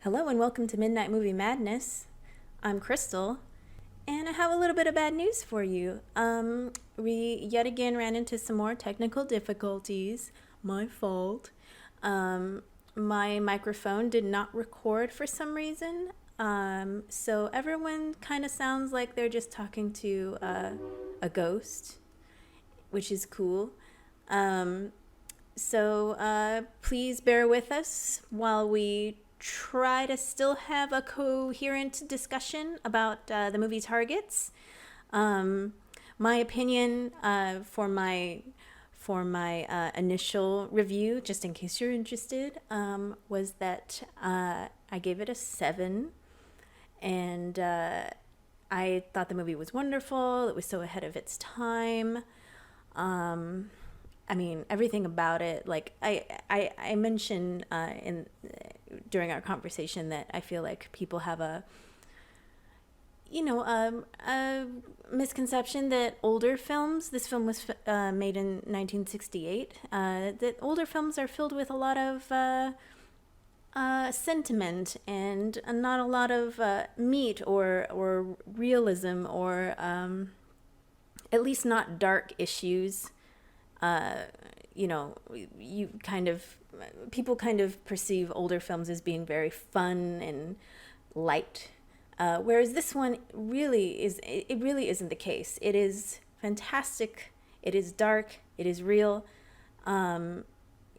Hello and welcome to Midnight Movie Madness. I'm Crystal, and I have a little bit of bad news for you. We yet again ran into some more technical difficulties. My fault. My microphone did not record for some reason, so everyone kind of sounds like they're just talking to a ghost, which is cool. So please bear with us while we try to still have a coherent discussion about the movie Targets. My opinion for my initial review, just in case you're interested, was that I gave it a 7, and I thought the movie was wonderful. It was so ahead of its time. I mean, everything about it. Like I mentioned during our conversation that I feel like people have a misconception that older films. This film was made in 1968. That older films are filled with a lot of sentiment and not a lot of meat or realism or at least not dark issues. People kind of perceive older films as being very fun and light, whereas this one really isn't the case. It is fantastic. It is dark. It is real.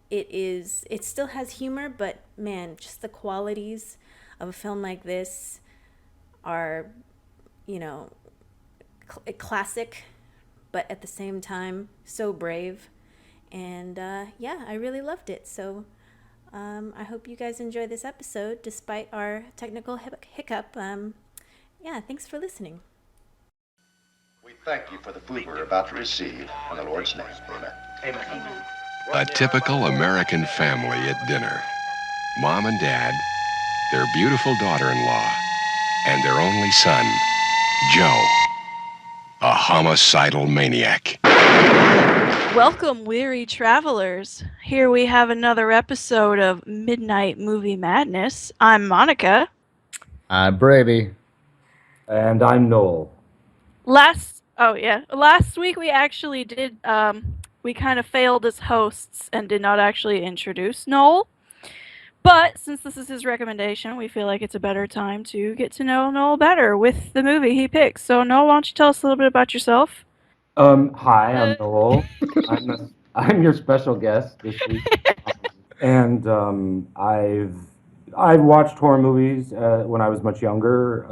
It still has humor, but man, just the qualities of a film like this are, classic, but at the same time so brave. And I really loved it. So I hope you guys enjoy this episode despite our technical hiccup. Thanks for listening. We thank you for the food we're about to receive in the Lord's name. Amen. Amen. A typical American family at dinner. Mom and Dad, their beautiful daughter-in-law, and their only son, Joe, a homicidal maniac. Welcome, weary travelers. Here we have another episode of Midnight Movie Madness. I'm Monica. I'm Brady. And I'm Noel. Last week we actually did, we kind of failed as hosts and did not actually introduce Noel. But since this is his recommendation, we feel like it's a better time to get to know Noel better with the movie he picks. So Noel, why don't you tell us a little bit about yourself? Hi, I'm Noel. I'm your special guest this week, and I've watched horror movies when I was much younger.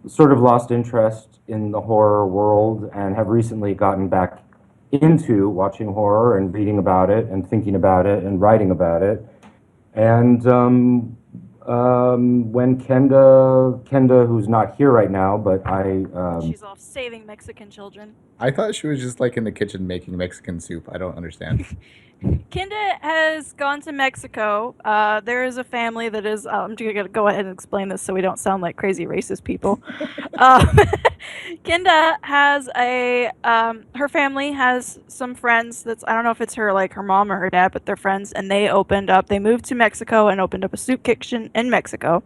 Sort of lost interest in the horror world, and have recently gotten back into watching horror and reading about it and thinking about it and writing about it. And when Kenda, who's not here right now, but She's off saving Mexican children. I thought she was just like in the kitchen making Mexican soup. I don't understand. Kenda has gone to Mexico. There is a family that is... I'm going to go ahead and explain this so we don't sound like crazy racist people. Kenda has her family has some friends that's... I don't know if it's her mom or her dad, but they're friends, and they moved to Mexico and opened up a soup kitchen in Mexico.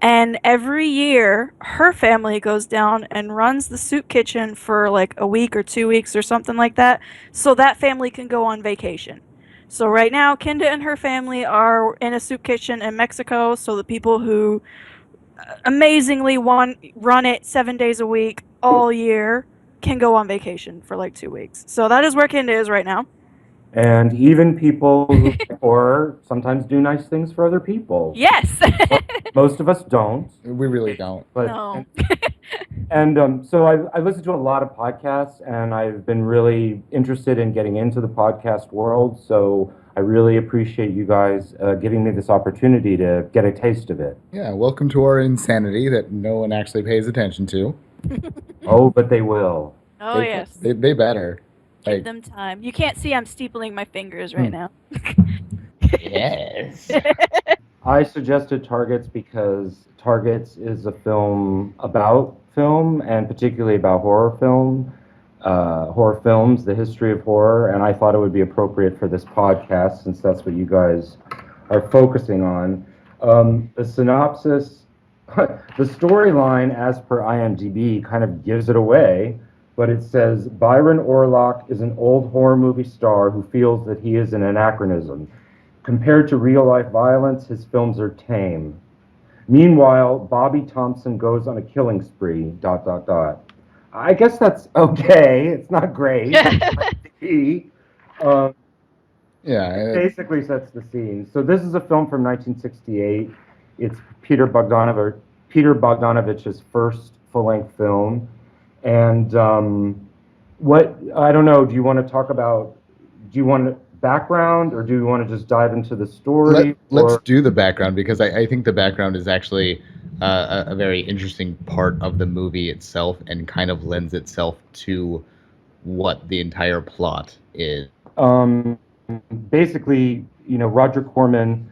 And every year, her family goes down and runs the soup kitchen for like a week or 2 weeks or something like that, so that family can go on vacation. So right now, Kenda and her family are in a soup kitchen in Mexico, so the people who amazingly run it 7 days a week all year can go on vacation for like 2 weeks. So that is where Kenda is right now. And even people who like horror sometimes do nice things for other people. Yes. Most of us don't. We really don't. But, No. So I've listened to a lot of podcasts, and I've been really interested in getting into the podcast world. So I really appreciate you guys giving me this opportunity to get a taste of it. Yeah, welcome to our insanity that no one actually pays attention to. Oh, but they will. Oh, yes. They better. Give them time. You can't see I'm steepling my fingers right now. Yes. I suggested Targets because Targets is a film about film, and particularly about horror films, the history of horror, and I thought it would be appropriate for this podcast since that's what you guys are focusing on. The synopsis, the storyline, as per IMDb, kind of gives it away, but it says Byron Orlock is an old horror movie star who feels that he is an anachronism. Compared to real life violence, his films are tame. Meanwhile, Bobby Thompson goes on a killing spree. ... I guess that's okay. It's not great. um, Yeah, basically sets the scene. So this is a film from 1968. It's Peter Bogdanovich's first full-length film. And what I don't know. Do you want to talk about? Do you want background, or do you want to just dive into the story? let's Or do the background because I think the background is actually a very interesting part of the movie itself and kind of lends itself to what the entire plot is. um, basically, Roger Corman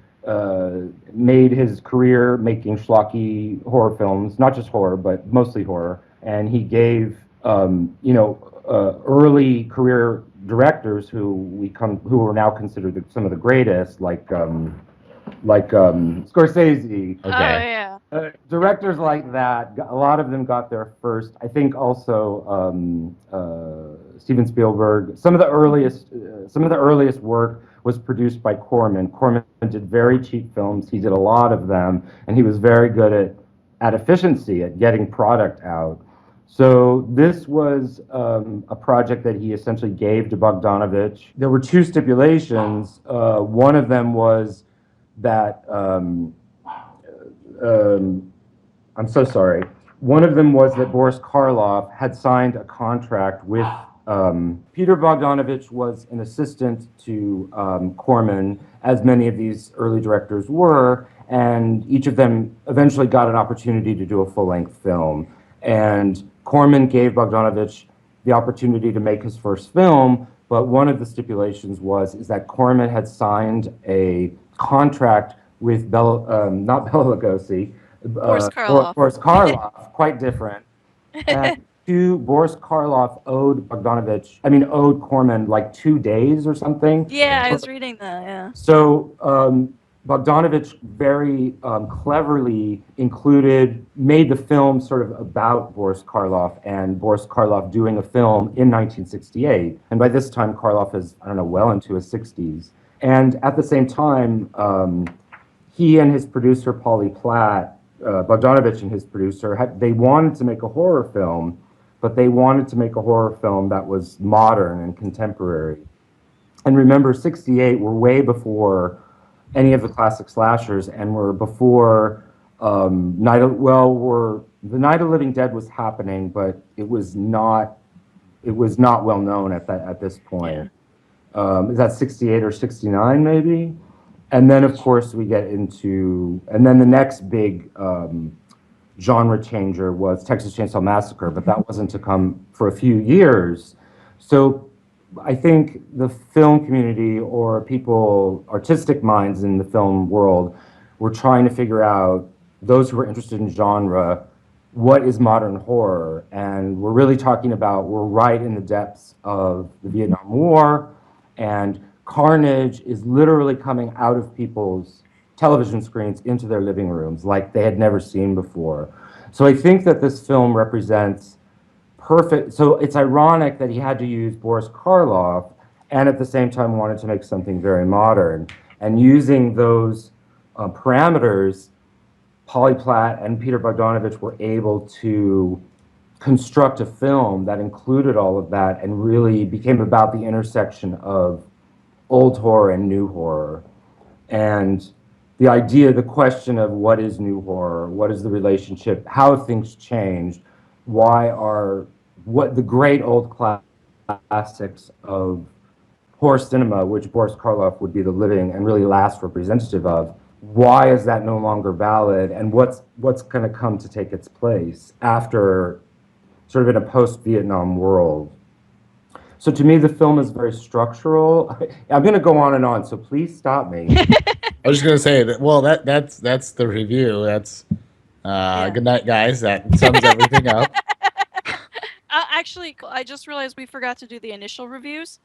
made his career making schlocky horror films, not just horror, but mostly horror. And he gave, early career directors who are now considered some of the greatest, like Scorsese. Oh yeah. Directors like that, a lot of them got their first. I think also Steven Spielberg. Some of the earliest work was produced by Corman. Corman did very cheap films. He did a lot of them, and he was very good at efficiency, at getting product out. So this was a project that he essentially gave to Bogdanovich. There were two stipulations. One of them was that I'm so sorry. One of them was that Boris Karloff had signed a contract with Peter Bogdanovich was an assistant to Corman, as many of these early directors were, and each of them eventually got an opportunity to do a full-length film. And Corman gave Bogdanovich the opportunity to make his first film, but one of the stipulations is that Corman had signed a contract with not Bela Lugosi, Boris Karloff. Boris Karloff, quite different. And Boris Karloff owed Corman like 2 days or something. Yeah, I was reading that. Yeah. So Bogdanovich very cleverly made the film sort of about Boris Karloff and Boris Karloff doing a film in 1968. And by this time, Karloff is, I don't know, well into his 60s. And at the same time, he and his producer, Polly Platt, Bogdanovich and his producer, they wanted to make a horror film, but they wanted to make a horror film that was modern and contemporary. And remember, 68 were way before any of the classic slashers, and were before the Night of the Living Dead was happening, but it was not well known at this point. Yeah. Is that 68 or 69 maybe? And then, of course, and then the next big genre changer was Texas Chainsaw Massacre, but that wasn't to come for a few years. So I think the film community, or artistic minds in the film world, were trying to figure out, those who were interested in genre, what is modern horror? And we're right in the depths of the Vietnam War, and carnage is literally coming out of people's television screens into their living rooms like they had never seen before. So I think that this film represents perfect. So it's ironic that he had to use Boris Karloff and at the same time wanted to make something very modern. And using those parameters, Polly Platt and Peter Bogdanovich were able to construct a film that included all of that and really became about the intersection of old horror and new horror. And the question of what is new horror, what is the relationship, how have things changed, what the great old classics of horror cinema, which Boris Karloff would be the living and really last representative of, why is that no longer valid, and what's going to come to take its place after, sort of in a post-Vietnam world. So to me, the film is very structural. I'm going to go on and on, so please stop me. I was just gonna say that. Well, that's the review. That's good night, guys. That sums everything up. Actually, I just realized we forgot to do the initial reviews.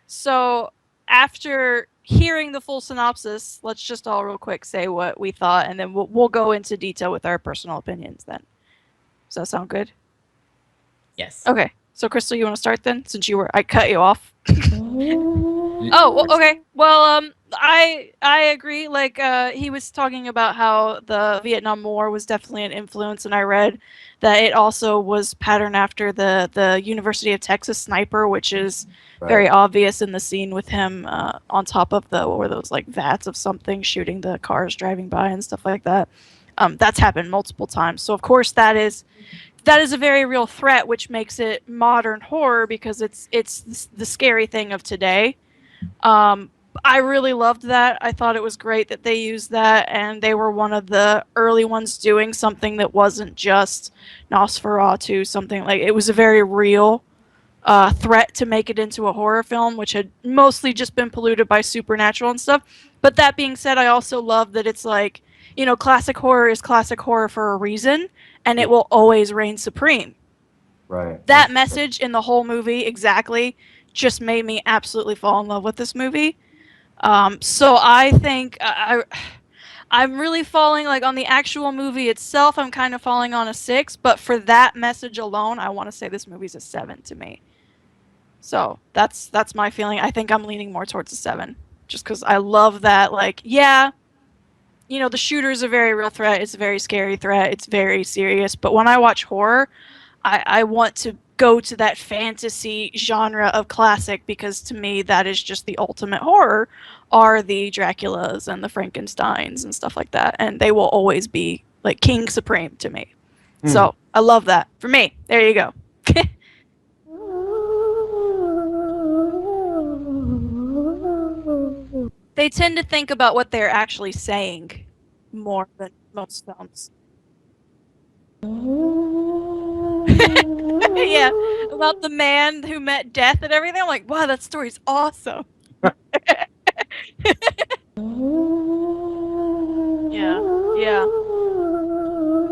So after hearing the full synopsis, let's just all real quick say what we thought, and then we'll go into detail with our personal opinions then. Does that sound good? Yes. Okay. So, Crystal, you want to start then, since I cut you off. Oh, well, okay. Well, I agree. Like, he was talking about how the Vietnam War was definitely an influence, and I read that it also was patterned after the University of Texas sniper, which is very obvious in the scene with him on top of what were those, like, vats of something, shooting the cars driving by and stuff like that. That's happened multiple times. So, of course, that is a very real threat, which makes it modern horror because it's the scary thing of today. I really loved that. I thought it was great that they used that, and they were one of the early ones doing something that wasn't just Nosferatu, something like it was a very real threat to make it into a horror film, which had mostly just been polluted by supernatural and stuff. But that being said, I also love that it's like, classic horror is classic horror for a reason, and it will always reign supreme. Right. That message in the whole movie exactly just made me absolutely fall in love with this movie. So I think I'm really falling, like, on the actual movie itself, I'm kind of falling on a 6, but for that message alone, I want to say this movie's a 7 to me. So that's my feeling. I think I'm leaning more towards a 7, just because I love that. Like, yeah, the shooter is a very real threat. It's a very scary threat. It's very serious. But when I watch horror, I want to go to that fantasy genre of classic, because to me that is just the ultimate horror, are the Draculas and the Frankensteins and stuff like that, and they will always be like king supreme to me. So I love that. For me, there you go. They tend to think about what they're actually saying more than most films. Yeah, about the man who met death and everything. I'm like, wow, that story's awesome. Yeah.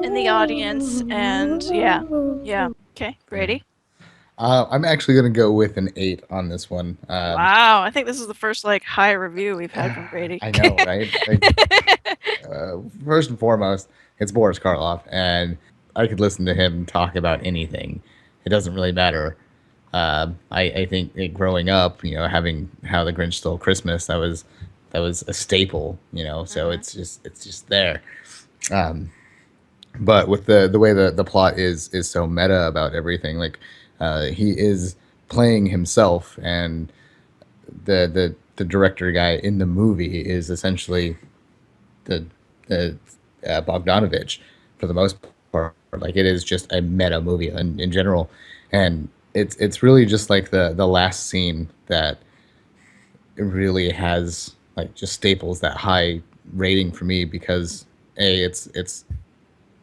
In the audience, and yeah. Okay, Brady. I'm actually gonna go with an 8 on this one. Wow, I think this is the first high review we've had from Brady. I know, right? First and foremost, it's Boris Karloff, and I could listen to him talk about anything. It doesn't really matter. I think growing up, having How the Grinch Stole Christmas, that was a staple, So it's just there. But with the way the plot is so meta about everything, like he is playing himself, and the director guy in the movie is essentially the Bogdanovich for the most part. Like, it is just a meta movie in general, and it's really just like the last scene that it really has, like, just staples that high rating for me, because it's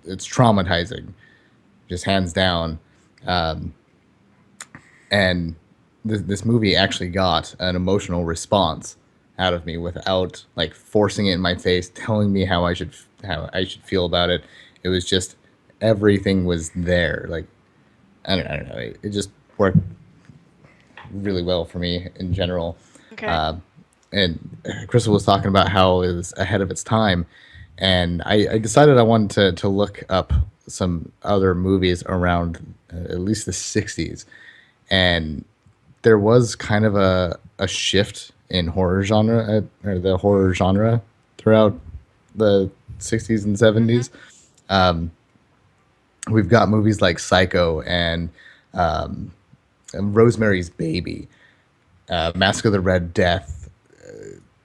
traumatizing, just hands down. And this movie actually got an emotional response out of me without, like, forcing it in my face, telling me how I should feel about it. It was just, everything was there. Like, I don't know. It just worked really well for me in general. Okay. And Crystal was talking about how it was ahead of its time, and I decided I wanted to look up some other movies around at least the 60s, and there was kind of a shift in horror genre, or the horror genre, throughout the 60s and 70s. We've got movies like Psycho and Rosemary's Baby, Mask of the Red Death.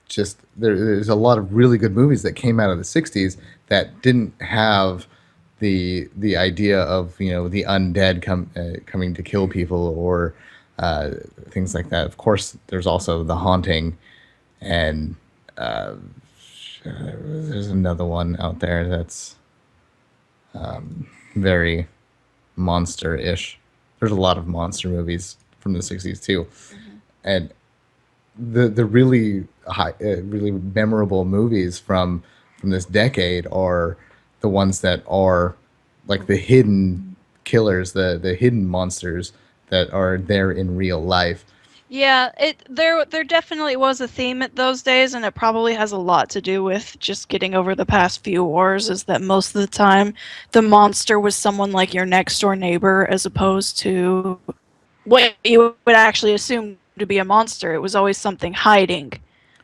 Just there's a lot of really good movies that came out of the 60s that didn't have the idea of the undead coming to kill people, or things like that. Of course, there's also The Haunting, and there's another one out there that's very monster-ish. There's a lot of monster movies from the 60s too. And the really really memorable movies from this decade are the ones that are like the hidden killers, the hidden monsters that are there in real life. Yeah, there definitely was a theme at those days, and it probably has a lot to do with just getting over the past few wars, is that most of the time the monster was someone like your next door neighbor as opposed to what you would actually assume to be a monster. It was always something hiding,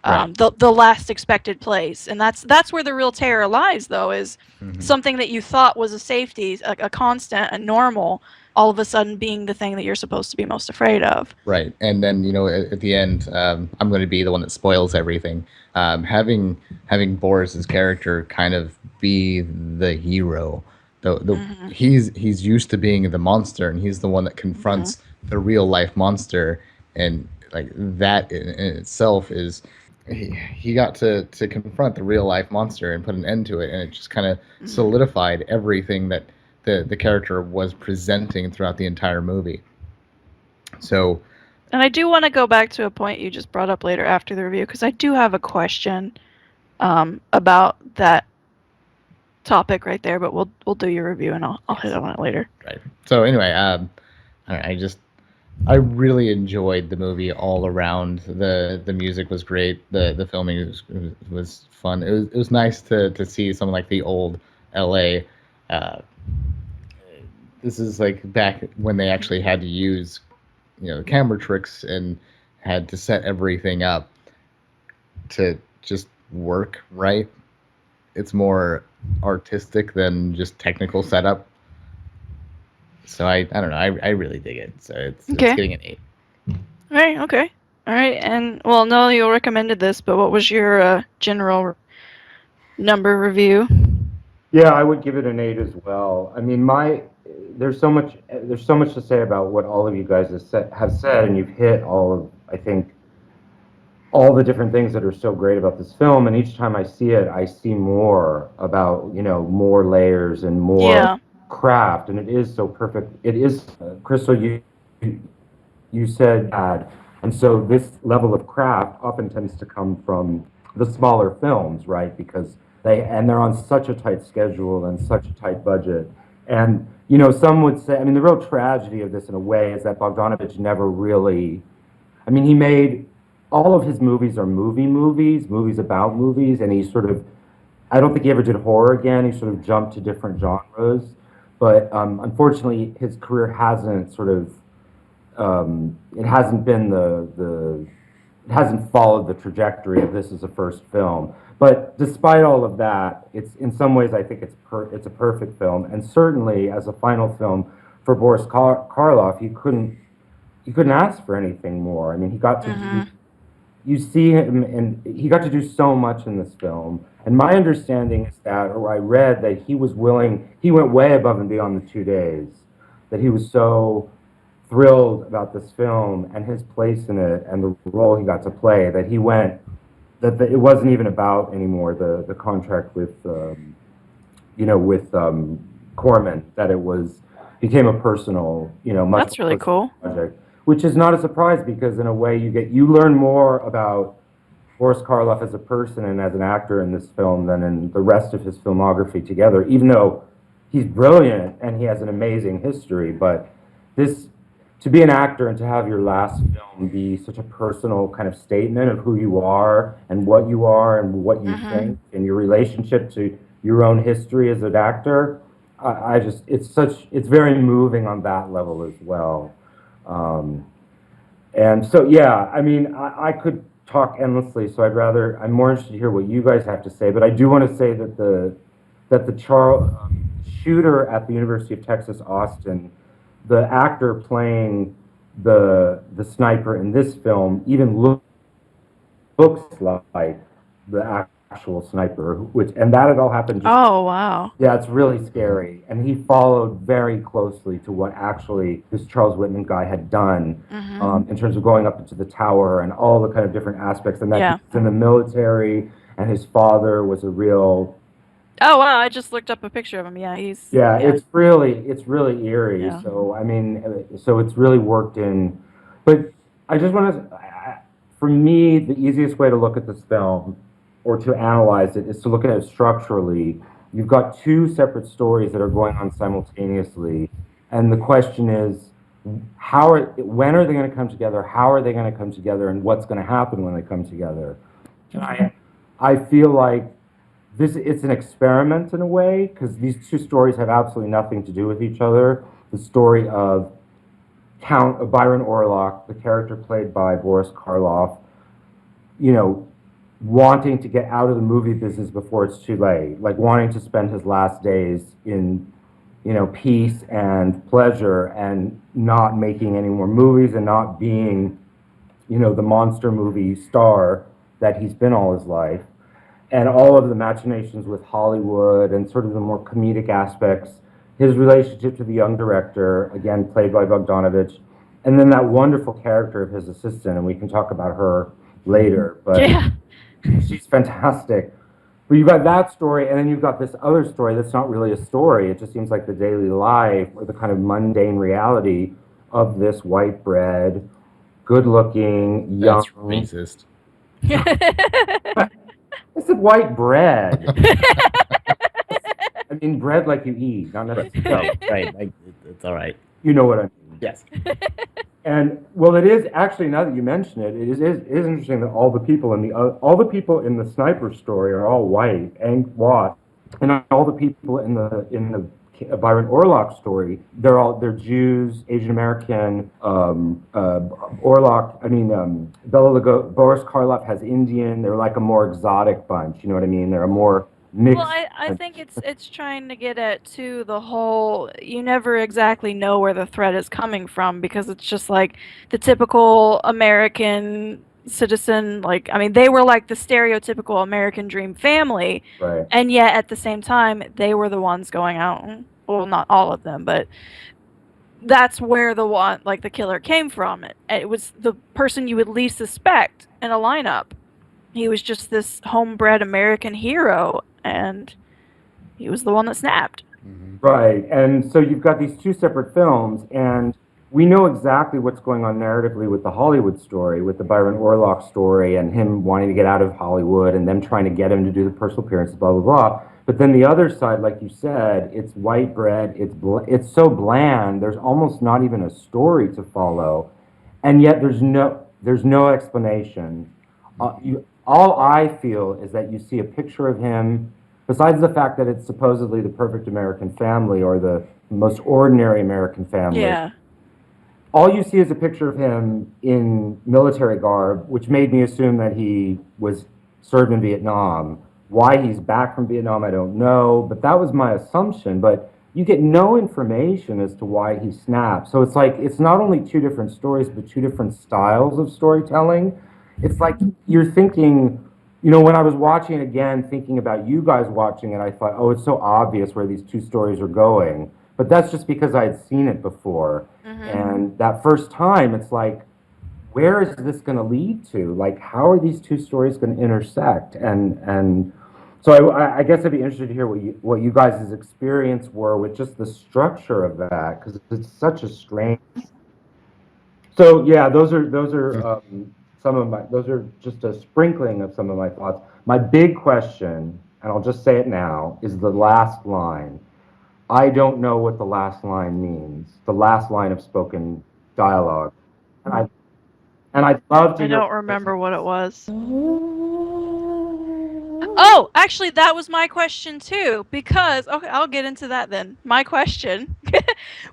Right. the last expected place, and that's where the real terror lies. Though, is Hmm. something that you thought was a safety, a constant, a normal, all of a sudden being the thing that you're supposed to be most afraid of. Right. And then, at the end, I'm going to be the one that spoils everything. Having Boris's character kind of be the hero. The Mm-hmm. he's used to being the monster, and he's the one that confronts the real life monster, and like that in itself is he got to confront the real life monster and put an end to it, and it just kind of solidified everything that the character was presenting throughout the entire movie. So And I do want to go back to a point you just brought up later after the review, because I do have a question about that topic right there. But we'll do your review, and I'll hit on it later. right. So anyway, I really enjoyed the movie all around. The music was great. The filming was fun. It was nice to see something like the old L.A. Uh, this is like back when they actually had to use camera tricks and had to set everything up to just work right. It's more artistic than just technical setup. So I don't know. I really dig it. So it's Okay. getting an 8. All right. Okay. All right. And well, no, you recommended this, but what was your general number review? Yeah, I would give it an 8 as well. I mean, there's so much to say about what all of you guys have said, and you've hit all of, I think, all the different things that are so great about this film. And each time I see it, I see more about, more layers and more craft, and it is so perfect. It is, Crystal, you said that, and so this level of craft often tends to come from the smaller films, right? Because they're on such a tight schedule and such a tight budget. And some would say, I mean, the real tragedy of this in a way is that Bogdanovich never really, I mean, he made all of his movies are movies about movies, and he sort of, I don't think he ever did horror again. He sort of jumped to different genres, but unfortunately, his career hasn't sort of, it hasn't been it hasn't followed the trajectory of this as a first film. But despite all of that, it's in some ways I think it's a perfect film, and certainly as a final film for Boris Karloff, he couldn't ask for anything more. I mean, he got to do, you see him, and he got to do so much in this film. And my understanding is that, or I read that he went way above and beyond the 2 days, that he was so thrilled about this film and his place in it and the role he got to play that he went, it wasn't even about anymore the contract with, with Corman, that it became a personal, much That's really personal cool. project, which is not a surprise because in a way you learn more about Boris Karloff as a person and as an actor in this film than in the rest of his filmography together, even though he's brilliant and he has an amazing history. But this, to be an actor and to have your last film be such a personal kind of statement of who you are and what you think and your relationship to your own history as an actor, it's very moving on that level as well. And so, yeah, I mean, I could talk endlessly, so I'm more interested to hear what you guys have to say. But I do want to say that the shooter at the University of Texas, Austin, the actor playing the sniper in this film even looks like the actual sniper, and that had all happened just. Oh wow. Yeah, it's really scary. And he followed very closely to what actually this Charles Whitman guy had done in terms of going up into the tower and all the kind of different aspects. And that he was in the military, and his father was a real. Oh wow! I just looked up a picture of him. Yeah, he's. Yeah, it's really eerie. Yeah. So I mean, so it's really worked in. But I just want to, for me, the easiest way to look at this film or to analyze it is to look at it structurally. You've got two separate stories that are going on simultaneously, and the question is, when are they going to come together? How are they going to come together? And what's going to happen when they come together? And I feel like it's an experiment in a way, because these two stories have absolutely nothing to do with each other. The story of Count Byron Orlock, the character played by Boris Karloff, you know, wanting to get out of the movie business before it's too late, like wanting to spend his last days in, peace and pleasure, and not making any more movies, and not being, the monster movie star that he's been all his life. And all of the machinations with Hollywood and sort of the more comedic aspects, his relationship to the young director, again played by Bogdanovich, and then that wonderful character of his assistant, and we can talk about her later, but Yeah. she's fantastic. But you've got that story, and then you've got this other story that's not really a story. It just seems like the daily life, or the kind of mundane reality of this white bread, good-looking, young. That's racist. I said white bread. I mean bread like you eat, not necessarily. Right. It's all right. You know what I mean? Yes. And well, it is actually, now that you mention it, it is interesting that all the people in the sniper story are all white and washed, and all the people in the Byron Orlock story, they're Jews, Asian American. Orlock, Boris Karloff has Indian. They're like a more exotic bunch. You know what I mean? They're a more mixed. Well, I think it's trying to get at to the whole, you never exactly know where the threat is coming from, because it's just like the typical American citizen, like, I mean, they were like the stereotypical American dream family, Right. and yet at the same time they were the ones going out, well, not all of them, but that's where the killer came from. It was the person you would least suspect in a lineup. He was just this homebred American hero, and he was the one that snapped. Right. And so you've got these two separate films, and we know exactly what's going on narratively with the Hollywood story, with the Byron Orlock story, and him wanting to get out of Hollywood, and them trying to get him to do the personal appearances, blah, blah, blah. But then the other side, like you said, it's white bread, it's so bland, there's almost not even a story to follow, and yet there's no explanation. All I feel is that you see a picture of him, besides the fact that it's supposedly the perfect American family, or the most ordinary American family. Yeah. All you see is a picture of him in military garb, which made me assume that he was served in Vietnam. Why he's back from Vietnam, I don't know, but that was my assumption. But you get no information as to why he snapped. So it's like, it's not only two different stories, but two different styles of storytelling. It's like you're thinking, when I was watching it again, thinking about you guys watching it, I thought, oh, it's so obvious where these two stories are going. But that's just because I had seen it before. And that first time, it's like, where is this going to lead to? Like, how are these two stories going to intersect? And so I guess I'd be interested to hear what you guys' experience were with just the structure of that, because it's such a strange. So yeah, those are those are just a sprinkling of some of my thoughts. My big question, and I'll just say it now, is the last line. I don't know what the last line means. The last line of spoken dialogue, and I'd love to. I don't remember what it was. Oh, actually, that was my question too. Because, okay, I'll get into that then. My question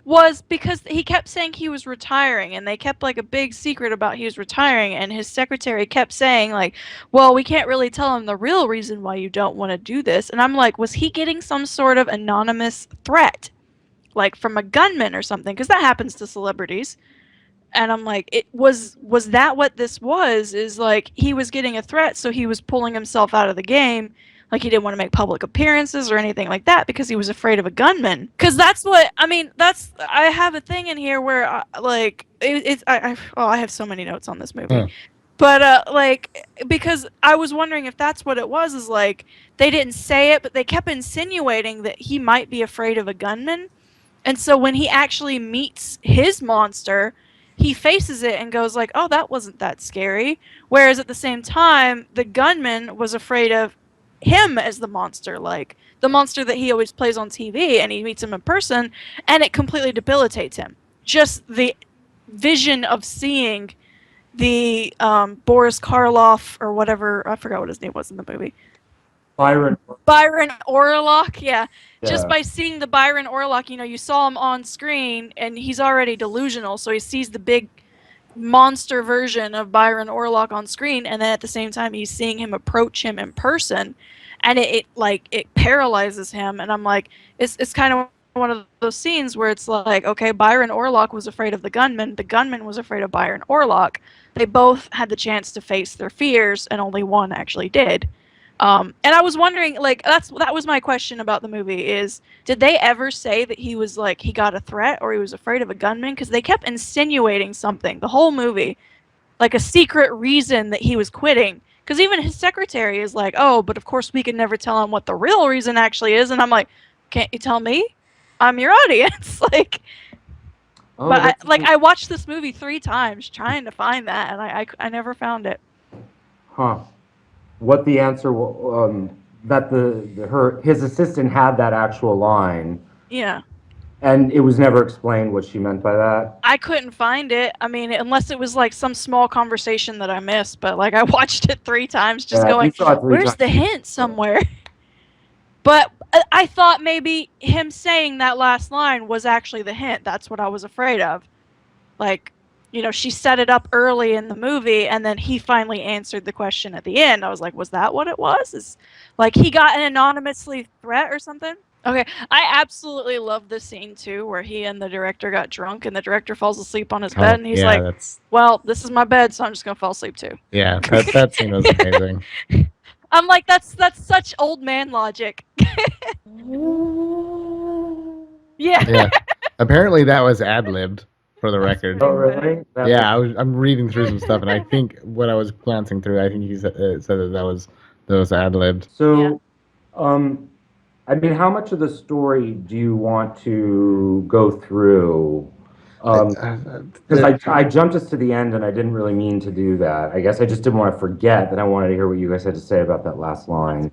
was because he kept saying he was retiring, and they kept like a big secret about he was retiring, and his secretary kept saying like, well, we can't really tell him the real reason why you don't want to do this. And I'm like, was he getting some sort of anonymous threat? Like from a gunman or something? Because that happens to celebrities. And I'm like, was that what this was? Is like he was getting a threat, so he was pulling himself out of the game, like he didn't want to make public appearances or anything like that because he was afraid of a gunman. Because that's what I mean. I have a thing in here where I have so many notes on this movie. But because I was wondering if that's what it was, is like they didn't say it, but they kept insinuating that he might be afraid of a gunman. And so when he actually meets his monster, he faces it and goes like, oh, that wasn't that scary. Whereas at the same time, the gunman was afraid of him as the monster, like the monster that he always plays on TV, and he meets him in person, and it completely debilitates him. just the vision of seeing the Boris Karloff or whatever, I forgot what his name was in the movie. Byron. Byron Orlock, yeah. Just Yeah. by seeing the Byron Orlock, you saw him on screen and he's already delusional, so he sees the big monster version of Byron Orlock on screen, and then at the same time he's seeing him approach him in person, and it paralyzes him. And I'm like, it's kind of one of those scenes where it's like, okay, Byron Orlock was afraid of the gunman was afraid of Byron Orlock. They both had the chance to face their fears, and only one actually did. And I was wondering, like, that was my question about the movie is, did they ever say that he was like, he got a threat or he was afraid of a gunman? Because they kept insinuating something the whole movie, like a secret reason that he was quitting. Because even his secretary is like, oh, but of course we can never tell him what the real reason actually is. And I'm like, can't you tell me? I'm your audience. Like, Oh, but I watched this movie 3 times trying to find that, and I never found it. Huh. What the answer that his assistant had that actual line, Yeah. and it was never explained what she meant by that. I couldn't find it. I mean, unless it was like some small conversation that I missed, but like I watched it 3 times just Yeah, if you going, saw it 3 where's times- the hint somewhere? But I thought maybe him saying that last line was actually the hint. That's what I was afraid of. Like, she set it up early in the movie, and then he finally answered the question at the end. I was like, was that what it was? Is like he got an anonymously threat or something? Okay, I absolutely love this scene too, where he and the director got drunk, and the director falls asleep on his bed, and he's yeah, like, that's "Well, this is my bed, so I'm just gonna fall asleep too." yeah, that scene was amazing. I'm like, that's such old man logic. Yeah. Yeah, apparently that was ad-libbed for the record. Oh, really? Yeah, I'm reading through some stuff, and I think what I was glancing through, I think he said that was ad-libbed. So, I mean, how much of the story do you want to go through? Because I jumped us to the end, and I didn't really mean to do that. I guess I just didn't want to forget that I wanted to hear what you guys had to say about that last line.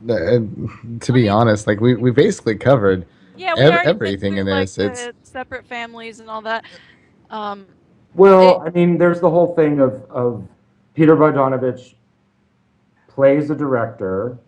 To be honest, like we basically covered Yeah, we already everything went in through, this. like, It's the separate families and all that. Well, I mean, there's the whole thing of Peter Bogdanovich plays a director.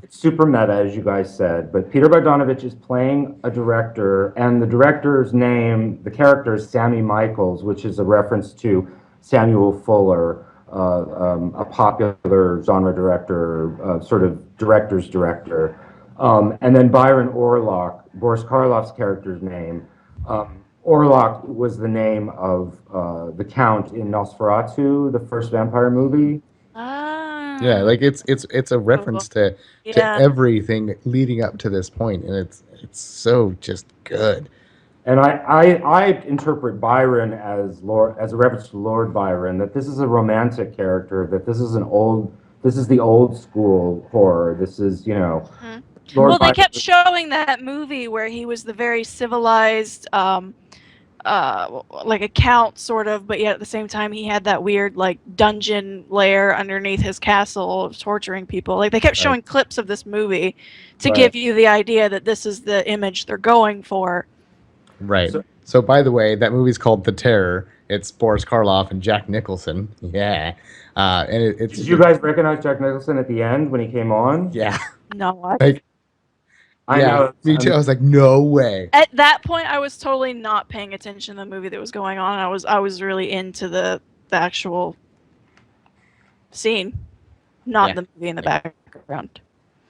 It's super meta, as you guys said, but Peter Bogdanovich is playing a director, and the director's name, the character is Sammy Michaels, which is a reference to Samuel Fuller, a popular genre director, sort of director's director. And then Byron Orlock, Boris Karloff's character's name. Orlock was the name of the Count in Nosferatu, the first vampire movie. yeah, like it's a reference to Yeah. everything leading up to this point, and it's so just good. And I interpret Byron as a reference to Lord Byron, that this is a romantic character, that this is the old school horror. This is, Lord Well, they Byron. kept showing that movie where he was the very civilized, like a count sort of, but yet at the same time he had that weird like dungeon lair underneath his castle of torturing people. Like they kept showing clips of this movie to give you the idea that this is the image they're going for. Right. So by the way, that movie's called The Terror. It's Boris Karloff and Jack Nicholson. Yeah. And it's. Did you guys recognize Jack Nicholson at the end when he came on? Yeah. No, what? Like, I yeah, know. me too. I was like, no way. At that point, I was totally not paying attention to the movie that was going on. I was really into the actual scene, not the movie in the background.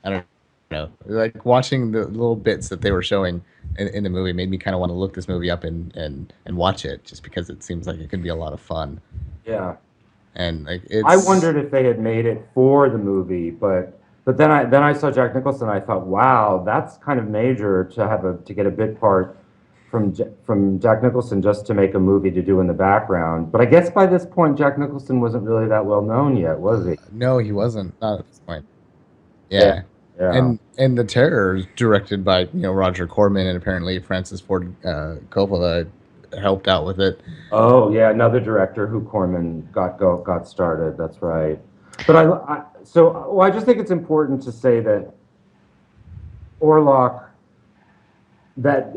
I don't know. Like watching the little bits that they were showing in the movie made me kind of want to look this movie up and watch it, just because it seems like it could be a lot of fun. Yeah. And like I wondered if they had made it for the movie, but then I saw Jack Nicholson. I thought, wow, that's kind of major to get a bit part from Jack Nicholson just to make a movie to do in the background. But I guess by this point, Jack Nicholson wasn't really that well known yet, was he? No, he wasn't. Not at this point. Yeah. Yeah. And The Terror is directed by Roger Corman, and apparently Francis Ford Coppola helped out with it. Oh yeah, another director who Corman got started. That's right. But I just think it's important to say that Orlock, that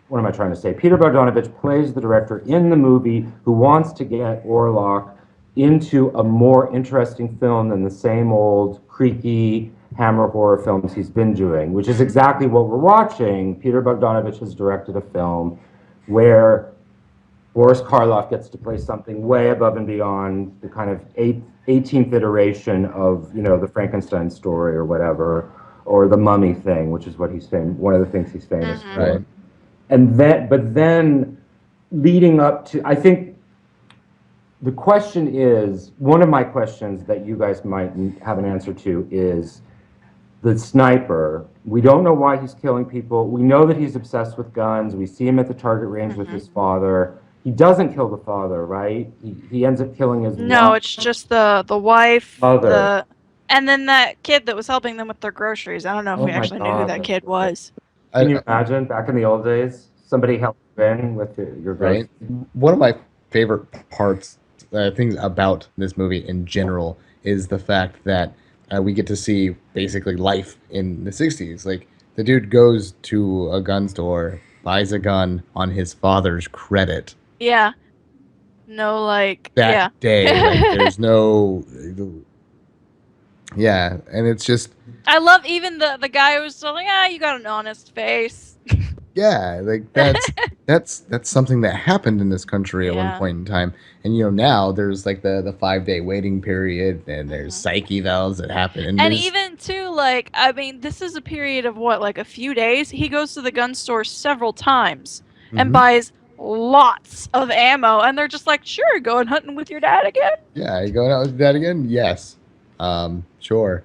what am I trying to say? Peter Bogdanovich plays the director in the movie who wants to get Orlok into a more interesting film than the same old creaky Hammer horror films he's been doing, which is exactly what we're watching. Peter Bogdanovich has directed a film where Boris Karloff gets to play something way above and beyond the kind of 18th iteration of, the Frankenstein story or whatever, or the Mummy thing, which is what one of the things he's famous for. Right. But then leading up to, I think the question is, one of my questions that you guys might have an answer to is the sniper. We don't know why he's killing people. We know that he's obsessed with guns. We see him at the target range with his father. He doesn't kill the father, right? He ends up killing his No, wife. it's just the wife, Mother. and then that kid that was helping them with their groceries. I don't know if Oh we my actually knew who God, that kid was. Can you imagine back in the old days, somebody helped you in with your groceries? Right. One of my favorite parts, things about this movie in general, is the fact that we get to see basically life in the 60s. Like, the dude goes to a gun store, buys a gun on his father's credit. Yeah. No, like, That yeah. day, like, there's no... Yeah, and it's just... I love even the guy who was still like, you got an honest face. Yeah, like, that's something that happened in this country at one point in time. And now there's like the 5-day waiting period, and there's psych evals that happen. And even too, like, I mean, this is a period of what, like a few days? He goes to the gun store several times and buys lots of ammo, and they're just like, sure, going hunting with your dad again? Yeah, you going out with your dad again? Yes. Sure.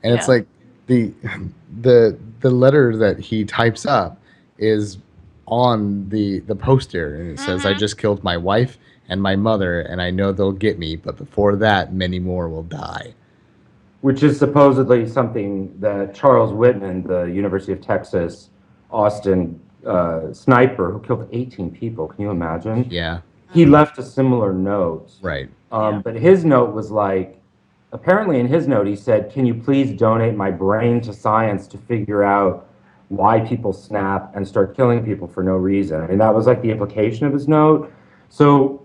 And it's like the letter that he types up is on the poster, and it says, I just killed my wife and my mother, and I know they'll get me, but before that, many more will die. Which is supposedly something that Charles Whitman, the University of Texas, Austin sniper who killed 18 people, can you imagine? Yeah. He left a similar note. Right. But his note was like, apparently in his note he said, can you please donate my brain to science to figure out why people snap and start killing people for no reason. I mean, that was like the implication of his note. So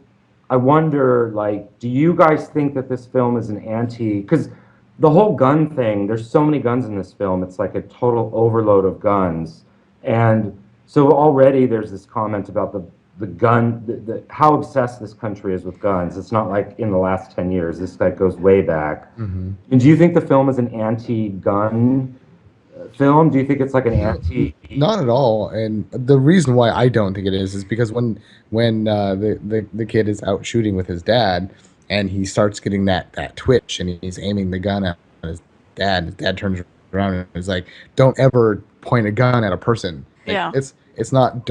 I wonder, like, do you guys think that this film is an because the whole gun thing, there's so many guns in this film, it's like a total overload of guns. And so already there's this comment about the gun, how obsessed this country is with guns. It's not like in the last 10 years, this like goes way back. And do you think the film is an anti-gun film? Do you think it's like an anti? Not at all. And the reason why I don't think it is because when the kid is out shooting with his dad, and he starts getting that twitch, and he's aiming the gun at his dad turns around and is like, "Don't ever point a gun at a person." Like, it's not,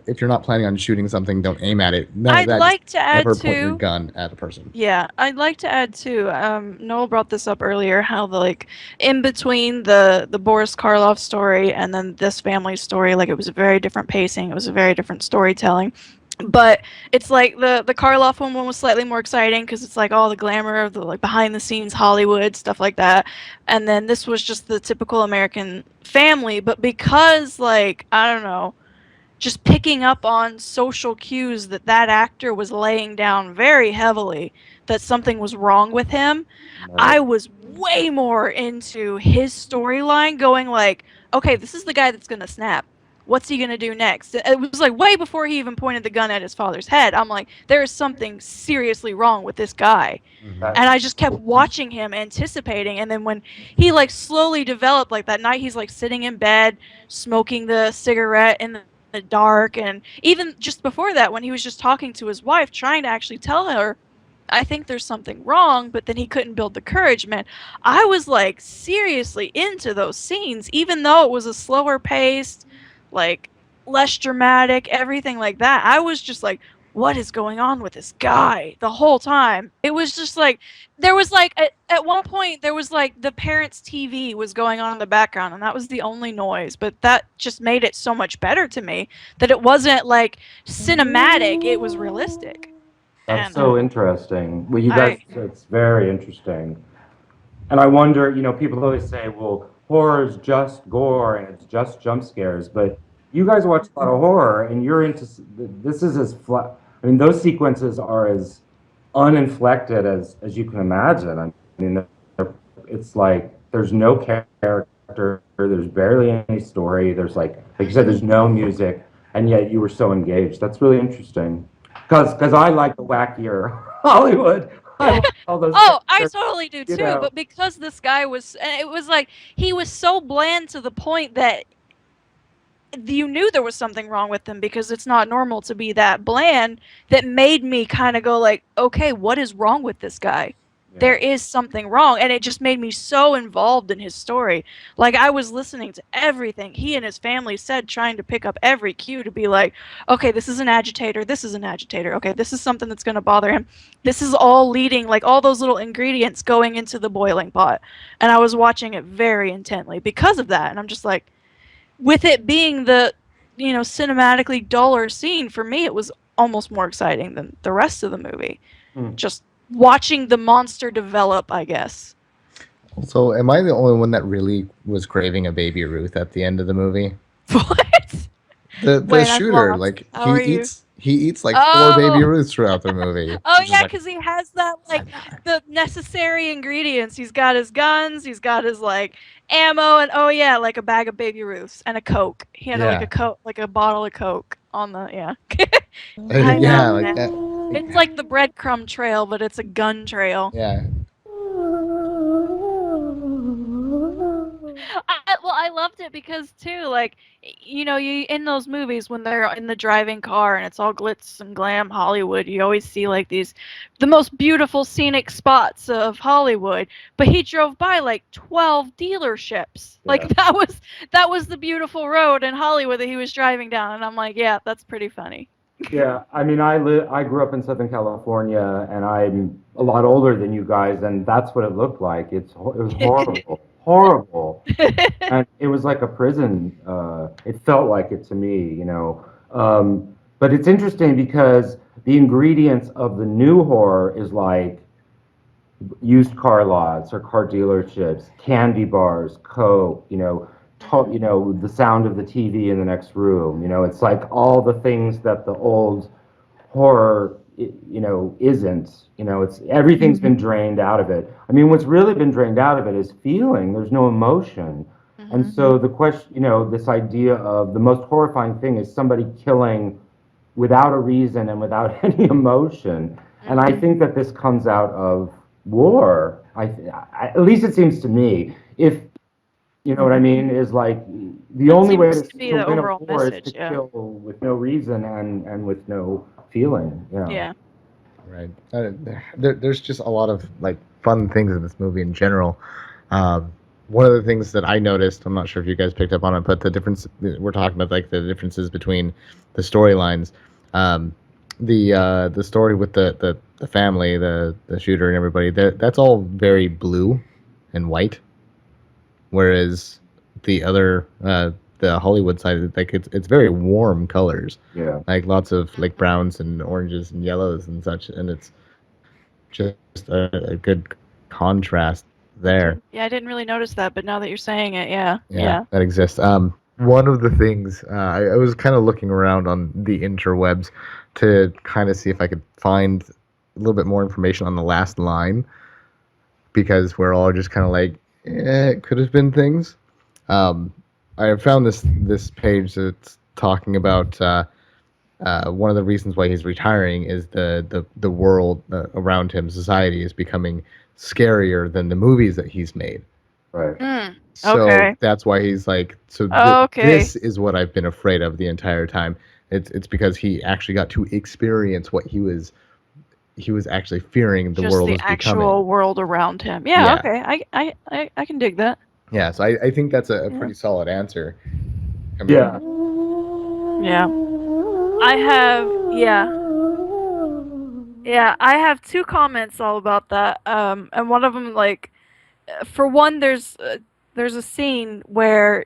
if you're not planning on shooting something, don't aim at it. I'd like to add never point your gun at a person. Yeah, I'd like to add too. Noel brought this up earlier, how in between the Boris Karloff story and then this family story, like, it was a very different pacing, it was a very different storytelling. But it's like the Karloff one was slightly more exciting because it's like all the glamour of the like behind the scenes Hollywood stuff like that, and then this was just the typical American family. But because, like, I don't know, just picking up on social cues that actor was laying down very heavily that something was wrong with him, I was way more into his storyline, going like, okay, this is the guy that's gonna snap. What's he gonna do next? It was like way before he even pointed the gun at his father's head. I'm like, there is something seriously wrong with this guy. And I just kept watching him, anticipating, and then when he like slowly developed, like that night he's like sitting in bed smoking the cigarette in the dark, and even just before that when he was just talking to his wife trying to actually tell her, I think there's something wrong, but then he couldn't build the courage, man. I was like seriously into those scenes, even though it was a slower paced, like less dramatic, everything like that. I was just like, what is going on with this guy the whole time? It was just like, there was like, at one point, there was like the parents' TV was going on in the background, and that was the only noise, but that just made it so much better to me, that it wasn't like cinematic, it was realistic. That's so interesting. Well, you guys, it's very interesting. And I wonder, people always say, well, horror is just gore and it's just jump scares, but you guys watch a lot of horror, and you're into this is as flat. I mean, those sequences are as uninflected as you can imagine. I mean, it's like there's no character, there's barely any story. There's like you said, there's no music, and yet you were so engaged. That's really interesting. Because I like the wackier Hollywood. I like all those Oh, I characters, totally do you too. know. But because this guy was, it was like he was so bland to the point that you knew there was something wrong with him because it's not normal to be that bland. That made me kind of go like, okay, what is wrong with this guy? There Yeah. is something wrong, and it just made me so involved in his story. Like I was listening to everything he and his family said, trying to pick up every cue to be like, okay, this is an agitator, this is an agitator, okay, this is something that's going to bother him. This is all leading, like all those little ingredients going into the boiling pot. And I was watching it very intently because of that, and I'm just like, with it being the, cinematically duller scene, for me it was almost more exciting than the rest of the movie. Hmm. Just watching the monster develop, I guess. So, am I the only one that really was craving a Baby Ruth at the end of the movie? What? The Wait, I'm shooter, lost. like How are you? he eats like 4 Oh, Baby Ruths throughout the movie. oh Which is yeah, like, because he has that like the necessary ingredients. He's got his guns, he's got his like ammo, and oh yeah, like a bag of Baby Ruths and a Coke. He had like yeah, a Coke, like a bottle of Coke on the yeah. I yeah, know, like man. that. It's like the breadcrumb trail, but it's a gun trail. Yeah, I loved it because too, like, you in those movies when they're in the driving car and it's all glitz and glam Hollywood, you always see like the most beautiful scenic spots of Hollywood. But he drove by like 12 dealerships. Like Yeah. that was the beautiful road in Hollywood that he was driving down, and I'm like, yeah, that's pretty funny. Yeah, I mean, I grew up in Southern California, and I'm a lot older than you guys, and that's what it looked like. It was horrible, horrible, and it was like a prison. It felt like it to me, you know. But it's interesting because the ingredients of the new horror is like used car lots or car dealerships, candy bars, Coke, the sound of the TV in the next room. It's like all the things that the old horror, isn't. It's everything's been drained out of it. I mean, what's really been drained out of it is feeling. There's no emotion. And so the question, this idea of the most horrifying thing is somebody killing without a reason and without any emotion. And I think that this comes out of war. At least it seems to me. If you know what I mean, is like the That only way seems to be to the win a overall war is message, to yeah. kill with no reason and with no feeling. Yeah. right. There's just a lot of like fun things in this movie in general. One of the things that I noticed, I'm not sure if you guys picked up on it, but the difference we're talking about, like the differences between the storylines. The story with the family, the shooter and everybody, that's all very blue and white, whereas the Hollywood side, like it's very warm colors, Yeah. like lots of like browns and oranges and yellows and such, and it's just a good contrast there. Yeah, I didn't really notice that, but now that you're saying it, yeah. Yeah, that exists. One of the things I was kind of looking around on the interwebs to kind of see if I could find a little bit more information on the last line, because we're all just kind of like, it could have been things. I found this page that's talking about one of the reasons why he's retiring is the world around him, society, is becoming scarier than the movies that he's made. Right. So Okay. that's why he's like, so Okay. this is what I've been afraid of the entire time. It's because he actually got to experience what he was actually fearing the Just world the was actual becoming. world around him. Yeah, Yeah. okay. I can dig that. Yeah, so I think that's a Yeah. pretty solid answer. Coming Yeah. Yeah. I have I have two comments all about that. And one of them, like, for one, there's a scene where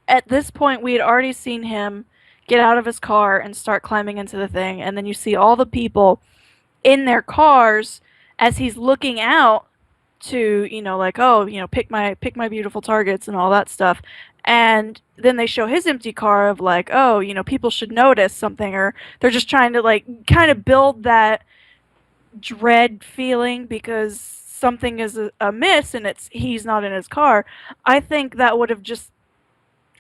at this point we had already seen him get out of his car and start climbing into the thing, and then you see all the people in their cars as he's looking out to, like, oh, pick my beautiful targets and all that stuff. And then they show his empty car of like, oh, people should notice something, or they're just trying to like kind of build that dread feeling because something is amiss and he's not in his car. I think that would have just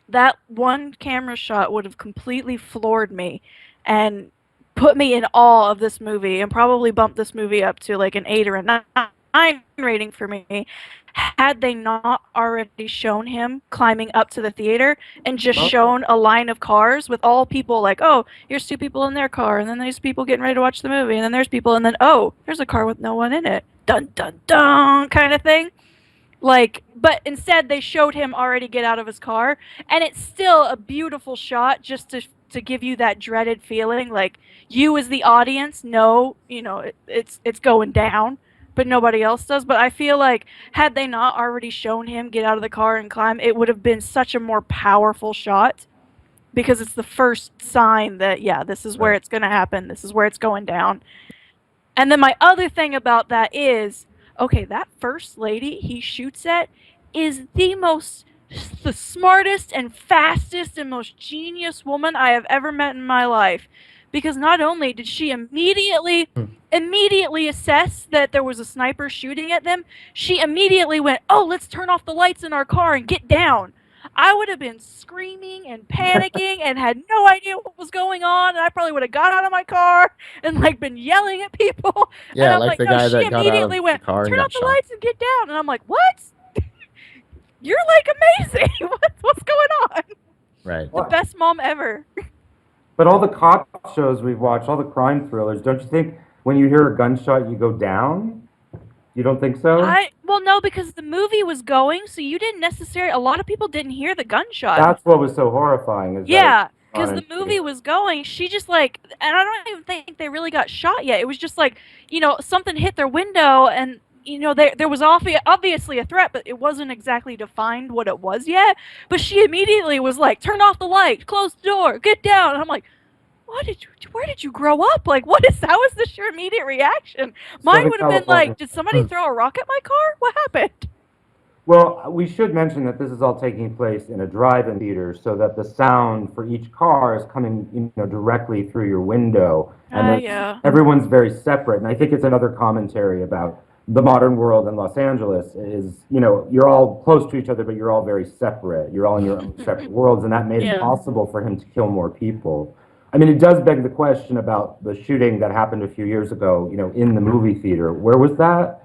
that one camera shot would have completely floored me and put me in awe of this movie and probably bumped this movie up to like an 8 or a 9 rating for me had they not already shown him climbing up to the theater and just shown a line of cars with all people like, oh, here's 2 people in their car, and then there's people getting ready to watch the movie, and then there's people, and then, oh, there's a car with no one in it. Dun, dun, dun, kind of thing. Like, but instead they showed him already get out of his car, and it's still a beautiful shot just to give you that dreaded feeling, like you as the audience know, it's going down, but nobody else does. But I feel like had they not already shown him get out of the car and climb, it would have been such a more powerful shot because it's the first sign that this is where it's going to happen. This is where it's going down. And then my other thing about that is, okay, that first lady he shoots at is the smartest and fastest and most genius woman I have ever met in my life. Because not only did she immediately assess that there was a sniper shooting at them, she immediately went, oh, let's turn off the lights in our car and get down. I would have been screaming and panicking and had no idea what was going on, and I probably would have got out of my car and like been yelling at people. Yeah, and I'm like like, the no, guy she that got out of immediately the went, car and turn got off the shot. lights and get down. And I'm like, what? You're like amazing. What's going on? Right. The best mom ever. But all the cop shows we've watched, all the crime thrillers, don't you think when you hear a gunshot, you go down? You don't think so? Well, no, because the movie was going, so you didn't necessarily. A lot of people didn't hear the gunshot. That's what was so horrifying. Is Yeah, that because the movie was going. She just like, and I don't even think they really got shot yet. It was just like, something hit their window, and there was obviously a threat, but it wasn't exactly defined what it was yet. But she immediately was like, "Turn off the light, close the door, get down." And I'm like, where did you grow up? Like, how is this your immediate reaction? Mine would have been like, did somebody throw a rock at my car? What happened? Well, we should mention that this is all taking place in a drive-in theater, so that the sound for each car is coming, directly through your window, and Yeah. everyone's very separate. And I think it's another commentary about the modern world in Los Angeles. Is you're all close to each other, but you're all very separate. You're all in your own separate worlds, and that made it possible for him to kill more people. I mean, it does beg the question about the shooting that happened a few years ago, in the movie theater. Where was that?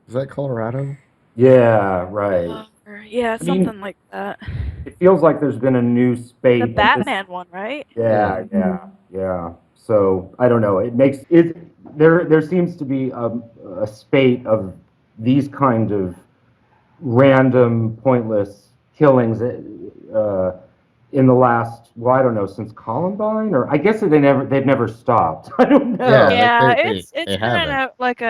Is that Colorado? Yeah, right. Yeah, something like that. It feels like there's been a new spate. The Batman one, right? Yeah. So I don't know. It makes it there seems to be a spate of these kind of random, pointless killings in the last, well, I don't know, since Columbine, or I guess they've never stopped. I don't know. Yeah, they it's kind of like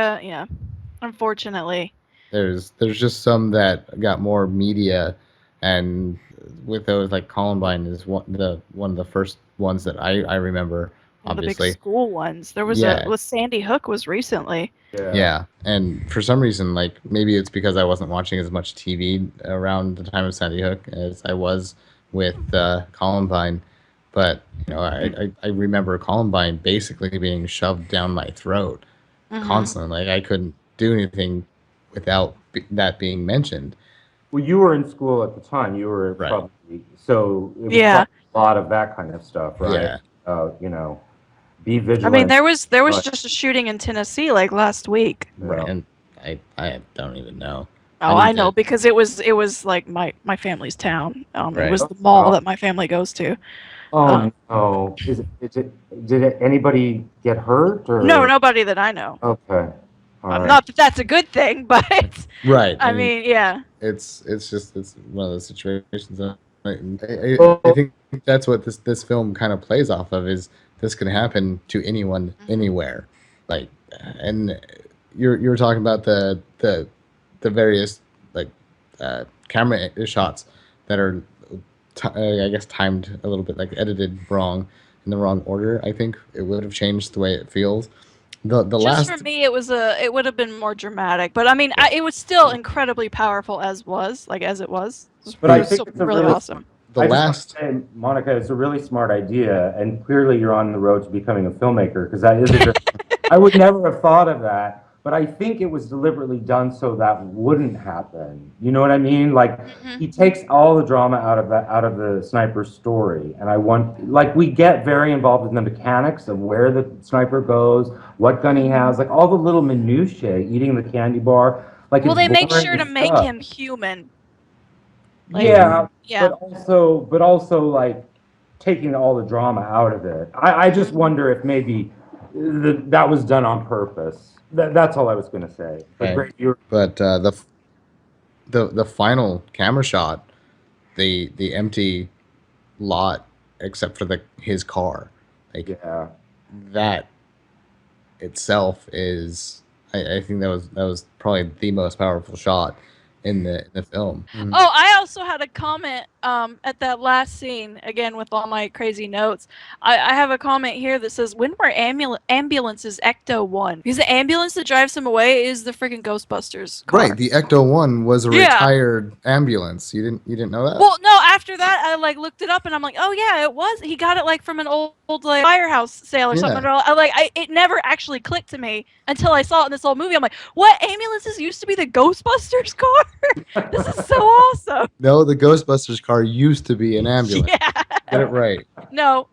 unfortunately. There's just some that got more media, and with those, like Columbine is one of the first ones that I remember. Obviously, the big school ones. There was with Sandy Hook was recently. Yeah, and for some reason, like maybe it's because I wasn't watching as much TV around the time of Sandy Hook as I was with Columbine, but I remember Columbine basically being shoved down my throat constantly. Like I couldn't do anything without that being mentioned. Well, you were in school at the time. You were probably so it was a lot of that kind of stuff, right? Yeah. Be vigilant. I mean, there was just a shooting in Tennessee like last week. Right, and I don't even know. Oh, I know because it was like my family's town. It was the mall that my family goes to. Oh no! Did anybody get hurt? Or? No, nobody that I know. Okay. Not that that's a good thing, but right. I mean, yeah. It's one of those situations. I think that's what this film kind of plays off of. Is this can happen to anyone, anywhere? Like, and you're talking about the various like camera shots that are I guess timed a little bit, like edited wrong in the wrong order. I think it would have changed the way it feels. The Just last for me, it would have been more dramatic, but I mean, it was still incredibly powerful as it was. But I It was think still it's a really really awesome. the I just want to last say, Monica, it's a really smart idea, and clearly you're on the road to becoming a filmmaker because that is a very, I would never have thought of that, but I think it was deliberately done so that wouldn't happen. You know what I mean? Like he takes all the drama out of the sniper's story, and I want like we get very involved in the mechanics of where the sniper goes, what gun he has, like all the little minutiae, eating the candy bar, like Well, it's they make boring sure to as make stuff. him human. Like, Yeah, yeah. but also like taking all the drama out of it. I just wonder if maybe that was done on purpose. That's all I was gonna say. But okay, great, you're but the final camera shot, the empty lot except for his car, like yeah. that itself is I think that was probably the most powerful shot in the film. Oh, I also had a comment at that last scene, again with all my crazy notes. I have a comment here that says, when were ambulances Ecto 1? Because the ambulance that drives him away is the freaking Ghostbusters car. Right, the Ecto 1 was a Yeah. retired ambulance. You didn't know that? Well, no, after that, I like looked it up and I'm like, oh yeah, it was. He got it like from an old like firehouse sale or Yeah. something. It never actually clicked to me until I saw it in this old movie. I'm like, what ambulances used to be the Ghostbusters car? This is so awesome. No, the Ghostbusters car used to be an ambulance. Yeah. Get it right. No,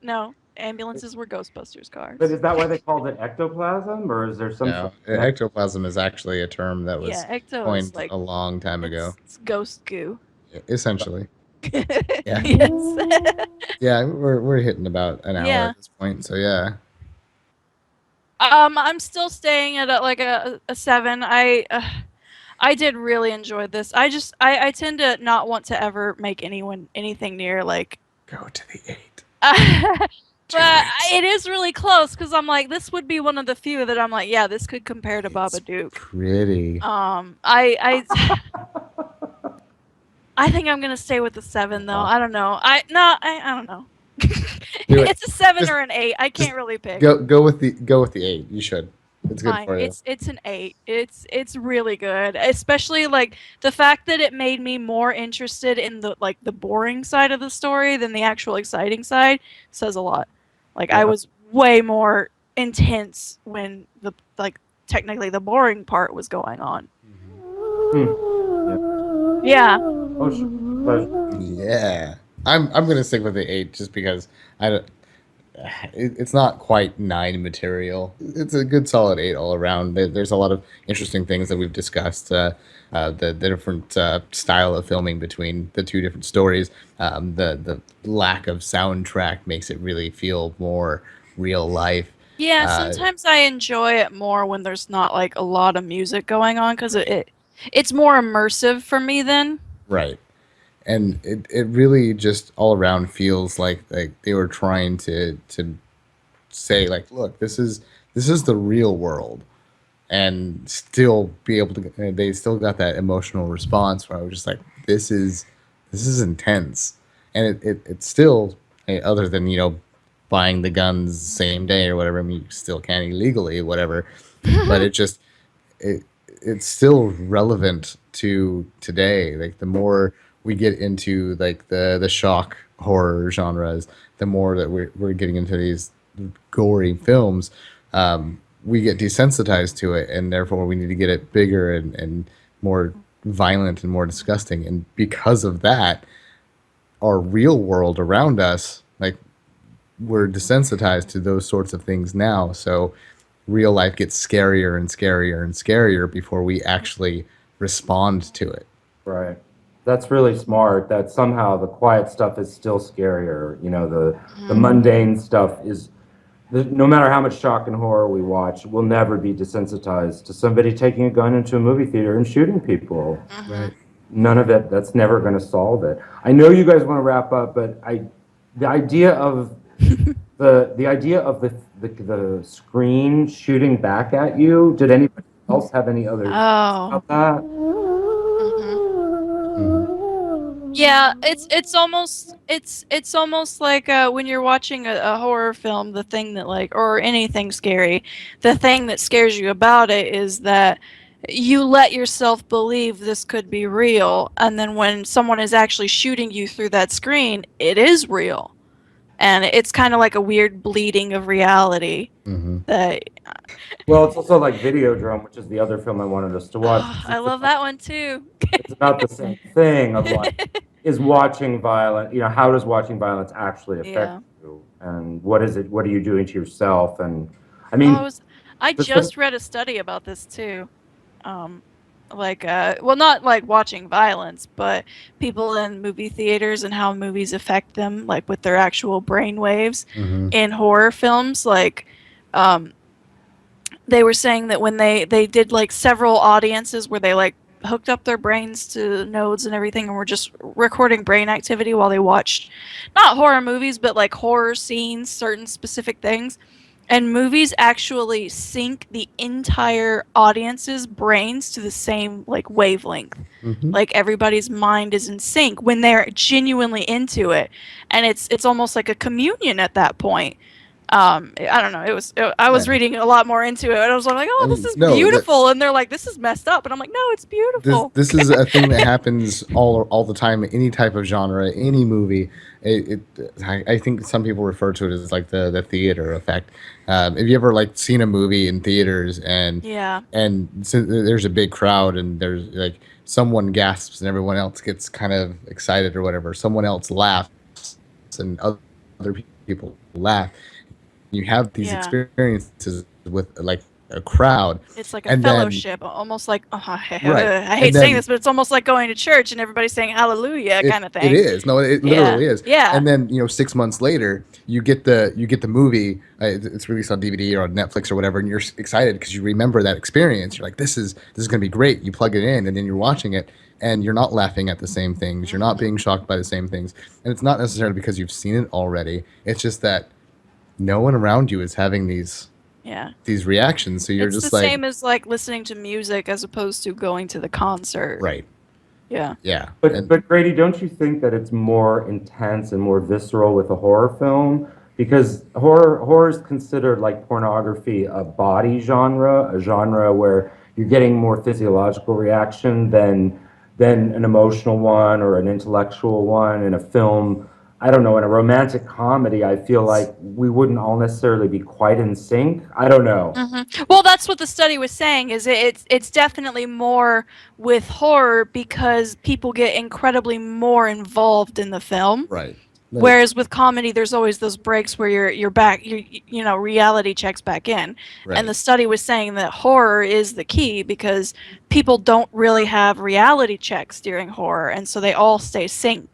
ambulances were Ghostbusters cars. But is that why they called it ectoplasm, or is there some No, ectoplasm is actually a term that was Yeah, ecto coined is like a long time ago. it's ghost goo. Essentially. Yeah. Yes. Yeah, we're hitting about an hour Yeah. at this point, so yeah. I'm still staying at a 7. I did really enjoy this. I tend to not want to ever make anything near like Go to the 8. but it is really close because I'm like, this would be one of the few that I'm like, yeah, this could compare to Babadook. Pretty. I I think I'm gonna stay with the 7 though. I don't know. I don't know. Do it. It's a 7 Just- or an 8. I can't really pick. Go with the 8. You should. It's good Fine. for you. It's an 8. It's really good, especially like the fact that it made me more interested in the boring side of the story than the actual exciting side says a lot. Like I was way more intense when technically the boring part was going on. Yeah. Yeah. I'm gonna stick with the 8 just because it's not quite 9 material. It's a good solid 8 all around. There's a lot of interesting things that we've discussed. The different style of filming between the two different stories. The lack of soundtrack makes it really feel more real life. Yeah, sometimes I enjoy it more when there's not like a lot of music going on because it's more immersive for me then. Right. And it really just all around feels like they were trying to say like, look, this is the real world, and still be able to. They still got that emotional response where I was just like, this is intense, and it's still, other than buying the guns the same day or whatever. I mean, you still can illegally, whatever, but it's still relevant to today. Like the more we get into like the shock horror genres, the more that we're getting into these gory films, we get desensitized to it, and therefore we need to get it bigger and more violent and more disgusting. And because of that, our real world around us, like, we're desensitized to those sorts of things now. So real life gets scarier and scarier and scarier before we actually respond to it. Right. That's really smart. That somehow the quiet stuff is still scarier. The mundane stuff is, no matter how much shock and horror we watch, we'll never be desensitized to somebody taking a gun into a movie theater and shooting people. Right. None of it. That's never going to solve it. I know you guys want to wrap up, but the idea of the screen shooting back at you. Did anybody else have any other Oh. about that? Yeah, it's almost like when you're watching a horror film, the thing that like or anything scary, the thing that scares you about it is that you let yourself believe this could be real, and then when someone is actually shooting you through that screen, it is real. And it's kind of like a weird bleeding of reality Mm-hmm. that Well, it's also like Videodrome, which is the other film I wanted us to watch. oh, I love that one too. It's about the same thing of like, is watching violence, how does watching violence actually affect Yeah. you? And what is it, what are you doing to yourself? And I Oh, mean, I the thing, just read a study about this too. Well, not like watching violence, but people in movie theaters and how movies affect them, like with their actual brain waves Mm-hmm. in horror films. Um, they were saying that when they did like several audiences where they like hooked up their brains to nodes and everything and were just recording brain activity while they watched not horror movies but like horror scenes, certain specific things, and movies actually sync the entire audience's brains to the same like wavelength. Mm-hmm. Like everybody's mind is in sync when they're genuinely into it, and it's almost like a communion at that point. I don't know. I was Yeah. reading a lot more into it, and I was like, I "Oh, this mean, is no, that beautiful," and they're like, "This is messed up," and I'm like, "No, it's this beautiful." this is a thing that happens all the time in any type of genre, any movie. I think some people refer to it as like the theater effect. Have you ever like seen a movie in theaters Yeah. and so there's a big crowd and there's like someone gasps and everyone else gets kind of excited or whatever. Someone else laughs and other people laugh. You have these Yeah. experiences with like a crowd, It's like a and then fellowship, almost like I right, hate and saying then this, but it's almost like going to church and everybody saying hallelujah kind of it thing. is no, it Yeah. literally is. Yeah. And then 6 months later, you get the movie. It's released on DVD or on Netflix or whatever, and you're excited because you remember that experience. You're like, this is gonna be great. You plug it in, and then you're watching it, and you're not laughing at the same things. You're not being shocked by the same things, and it's not necessarily because you've seen it already. It's just that no one around you is having Yeah. these reactions, so you're It's the just like, same as like listening to music as opposed to going to the concert. right, Yeah. yeah, but and but Grady, don't you think that it's more intense and more visceral with a horror film? Because horror is considered like pornography a body genre, a genre where you're getting more physiological reaction than an emotional one or an intellectual one in a film. I don't know, in a romantic comedy, I feel like we wouldn't all necessarily be quite in sync. I don't know. Well, that's what the study was saying. It's definitely more with horror because people get incredibly more involved in the film. right, Whereas with comedy, there's always those breaks where you're back, reality checks back in. And the right, study was saying that horror is the key because people don't really have reality checks during horror, and so they all stay synced.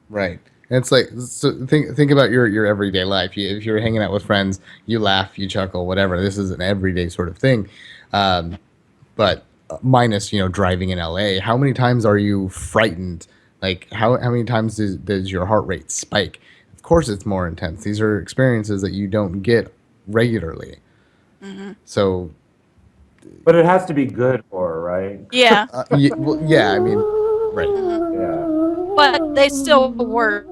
right. And it's like, so think about your everyday life. If you're hanging out with friends, you laugh, you chuckle, whatever. This is an everyday sort of thing. Um, but minus driving in LA, how many times are you frightened? Like how many times does your heart rate spike? Of course, it's more intense. These are experiences that you don't get regularly. So But it has to be good horror, right? Yeah, well, yeah, I mean, right. Yeah. but they still work.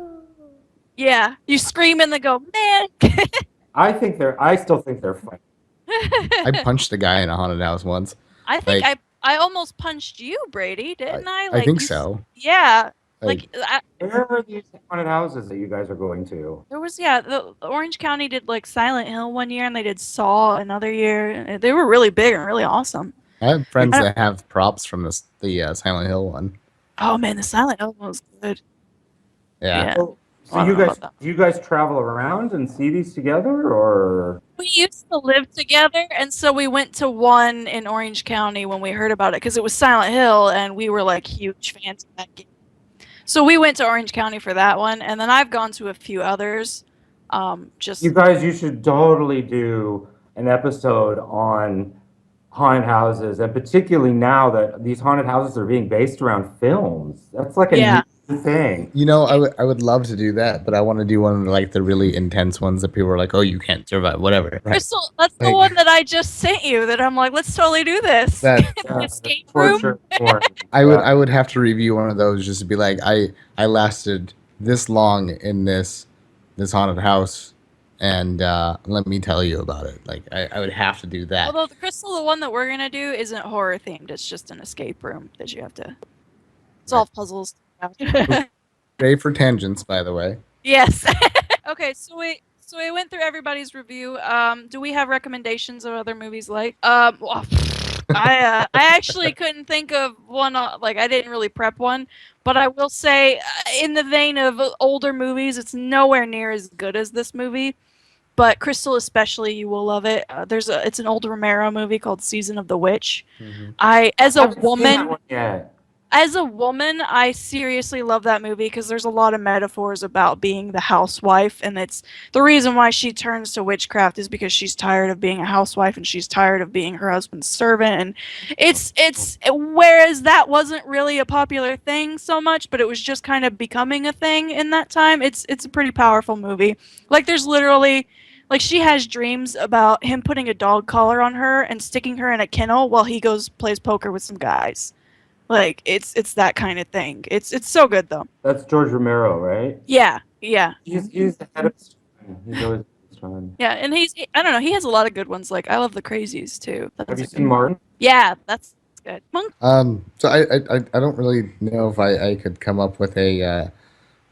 Yeah, you scream and they go, man. I still think they're funny. I punched a guy in a haunted house once. I think Like I almost punched you, Brady, didn't I? I Like think you, so. yeah. Like Where are these haunted houses that you guys are going to? There was the Orange County did like Silent Hill one year and they did Saw another year. And they were really big and really awesome. I have friends I that have props from the Silent Hill one. Oh man, the Silent Hill one was good. Yeah. Yeah. So, I don't you know guys, about that. do you guys travel around and see these together, or? We used to live together, and so we went to one in Orange County when we heard about it because it was Silent Hill, and we were like huge fans of that game. So we went to Orange County for that one, and then I've gone to a few others. You guys, you should totally do an episode on haunted houses, and particularly now that these haunted houses are being based around films. That's like a Yeah. new the thing. You know, I would love to do that, but I want to do one of like the really intense ones that people are like, "Oh, you can't survive," whatever. Right? Crystal, that's the Like one that I just sent you. That I'm like, let's totally do this. that. Escape room. Torture porn. I would have to review one of those just to be like, I lasted this long in this haunted house, and let me tell you about it. Like I would have to do that. Although the Crystal, the one that we're gonna do isn't horror themed. It's just an escape room that you have to solve puzzles. Great for tangents, by the way. Yes. Okay, so we went through everybody's review. Do we have recommendations of other movies like? Well, I actually couldn't think of one. Like I didn't really prep one, but I will say, in the vein of older movies, it's nowhere near as good as this movie. But Crystal, especially, you will love it. It's an old Romero movie called Season of the Witch. As a Haven't seen that woman, one yet. I seriously love that movie because there's a lot of metaphors about being the housewife, and it's the reason why she turns to witchcraft is because she's tired of being a housewife and she's tired of being her husband's servant. And it's whereas that wasn't really a popular thing so much, but it was just kind of becoming a thing in that time. It's a pretty powerful movie. Like there's literally. Like she has dreams about him putting a dog collar on her and sticking her in a kennel while he goes plays poker with some guys. Like it's that kind of thing. It's so good though. That's George Romero, right? Yeah. He's the head of his time. He's always trying. Yeah, and I don't know, he has a lot of good ones. Like I love The Crazies too. Have That's you a good seen one. Martin? Yeah, that's good. Monk. So I don't really know if I could come up with a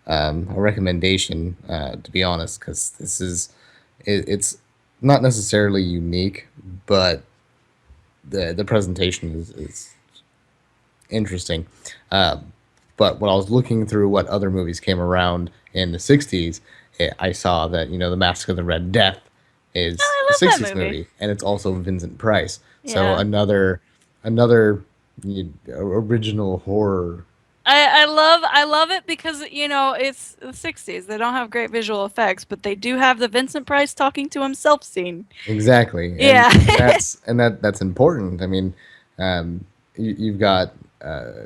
recommendation, to be honest, because it's not necessarily unique, but the presentation is interesting. But when I was looking through what other movies came around in the '60s, I saw that The Mask of the Red Death is Oh, I a love that '60s movie. movie, and it's also Vincent Price. So Yeah. another original horror. I love it because it's the 60s. They don't have great visual effects, but they do have the Vincent Price talking to himself scene. Exactly. And Yeah. that's important. I mean, you've got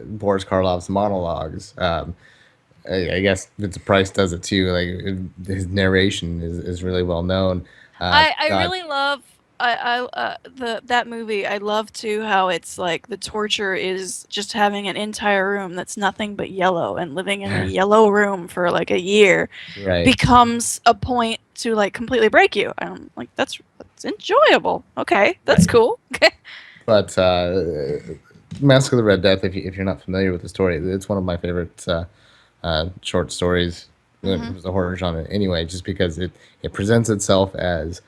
Boris Karloff's monologues. I guess Vincent Price does it too. Like his narration is really well known. I got- really love that movie. I love too how it's like the torture is just having an entire room that's nothing but yellow, and living in a yellow room for like a year right. becomes a point to like completely break you. I'm like, that's enjoyable. Okay, that's Right. cool. Okay. But Mask of the Red Death, if you're not familiar with the story, it's one of my favorite short stories when it comes to the horror genre. Anyway, just because it presents itself as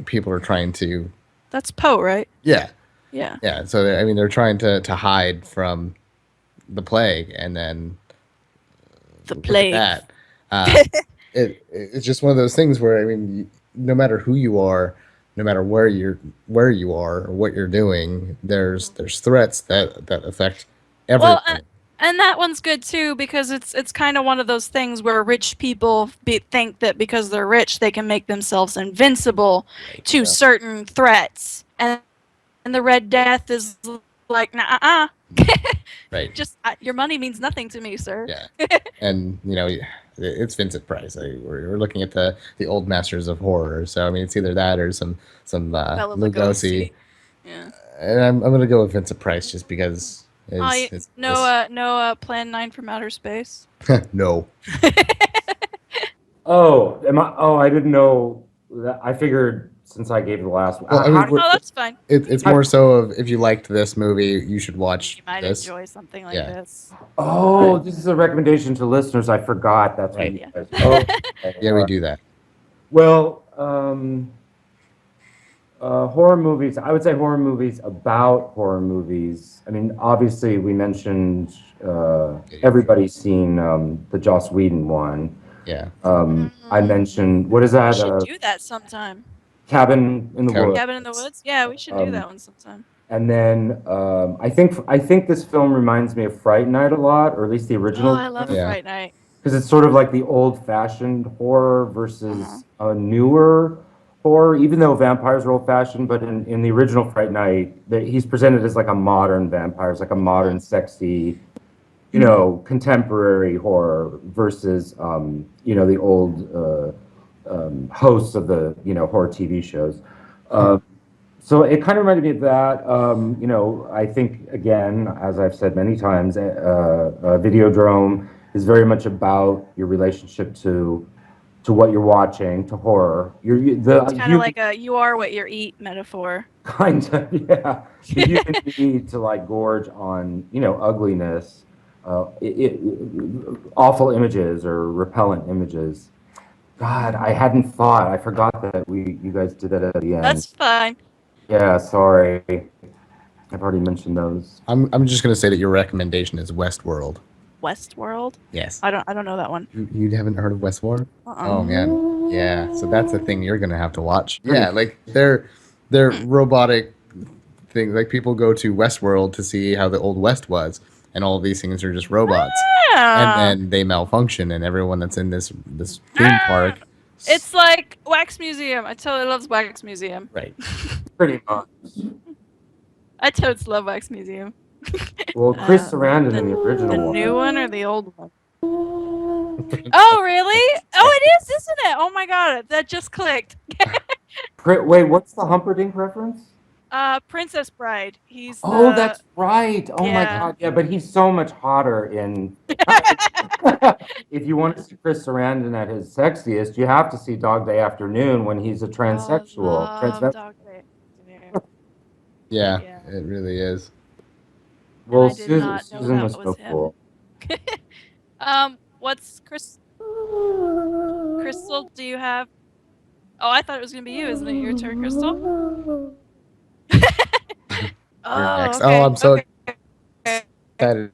people are trying to. That's Poe, right? Yeah. Yeah. Yeah. So they're trying to hide from the plague, and then The look at plague. that. It's just one of those things where no matter who you are, no matter where you are or what you're doing, there's threats that affect everything. Well, and that one's good too because it's kind of one of those things where rich people think that because they're rich they can make themselves invincible to Yeah. certain threats, and the Red Death is like, nah, Right. just your money means nothing to me, sir. Yeah. And it's Vincent Price. We're looking at the old masters of horror. So it's either that or some Bela Lugosi. Yeah. And I'm gonna go with Vincent Price just because. No Plan 9 from Outer Space. No. Oh, I didn't know that. I figured since I gave the last one. Well, I mean, Oh, that's fine. It's more so of if you liked this movie, you should watch You might this. enjoy something like Yeah. this. Oh, this is a recommendation to listeners. I forgot. That's Right. what you guys. Oh, okay. Yeah, we do that. Well, horror movies. I would say horror movies about horror movies. I mean, obviously, we mentioned everybody's seen the Joss Whedon one. Yeah. I mentioned what is We that? should do that sometime. Cabin in the Woods. Cabin in the Woods? Yeah, we should do that one sometime. And then I think this film reminds me of Fright Night a lot, or at least the original. Oh, I love Yeah. Fright Night. Because it's sort of like the old-fashioned horror versus a newer horror, even though vampires are old-fashioned, but in the original Fright Night, he's presented as like a modern vampire, it's like a modern, sexy, contemporary horror versus, the old hosts of the, horror TV shows. So it kind of reminded me of that. I think, again, as I've said many times, Videodrome is very much about your relationship to what you're watching, to horror. It's kind of like a "you are what you eat" metaphor. Kind of, yeah. The human need to gorge on, ugliness, awful images or repellent images. God, I hadn't thought. I forgot that you guys did that at the end. That's fine. Yeah, sorry. I've already mentioned those. I'm just gonna say that your recommendation is Westworld. Westworld? Yes. I don't know that one. You haven't heard of Westworld? Uh-uh. Oh man, yeah. So that's a thing you're gonna have to watch. Yeah, they're robotic things. Like people go to Westworld to see how the old West was, and all of these things are just robots, and then they malfunction, and everyone that's in this theme park. It's like Wax Museum. I totally love Wax Museum. Right. Pretty much. I totally love Wax Museum. Well, Chris Sarandon in the original The one. new one or the old one? Oh, really? Oh, it is, isn't it? Oh my god, that just clicked. Wait, what's the Humperdinck reference? Princess Bride. He's That's right. Oh my Yeah. god, yeah, but he's so much hotter in. If you want to see Chris Sarandon at his sexiest, you have to see Dog Day Afternoon when he's a transsexual. Dog Day. Yeah, Yeah. it really is. Well, I did not know Susan that was so was him. cool. What's Crystal, do you have? Oh, I thought it was gonna be you. Isn't it your turn, Crystal? Next. Okay. Oh, I'm so okay. excited.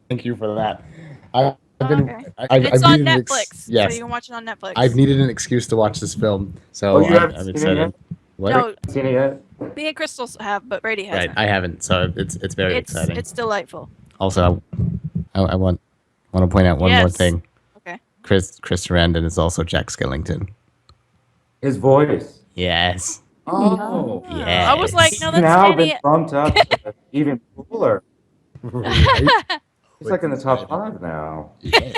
Thank you for that. I've been. Okay. I've It's on needed an Netflix. yes. So you can watch it on Netflix. I've needed an excuse to watch this film, so You haven't I'm seen it excited. yet? What? No, Seen it yet? me and Crystal have, but Brady Right, hasn't. I haven't, so it's very exciting. It's delightful. Also, I want to point out one more Yes. thing. Okay. Chris Sarandon is also Jack Skellington. His voice. Yes. Oh. Yes. I was like, no, that's now Danny. been bumped up to even cooler. Right? He's like in the top 5 now. Yes.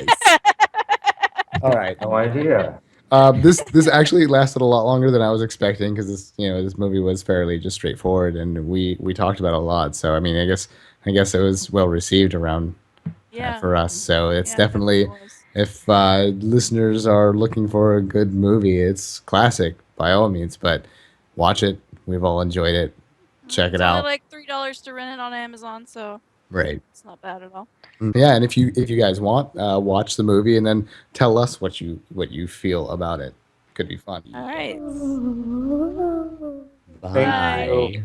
All right. No idea. This actually lasted a lot longer than I was expecting because this movie was fairly just straightforward, and we talked about it a lot. So I mean, I guess it was well received around for us. So it's Yeah, definitely, was. if listeners are looking for a good movie, it's classic by all means. But watch it. We've all enjoyed it. Check it It's out. only like $3 to rent it on Amazon, so Right. it's not bad at all. Yeah, and if you guys want, watch the movie and then tell us what you feel about it. Could be fun. All right. Bye. Thank you.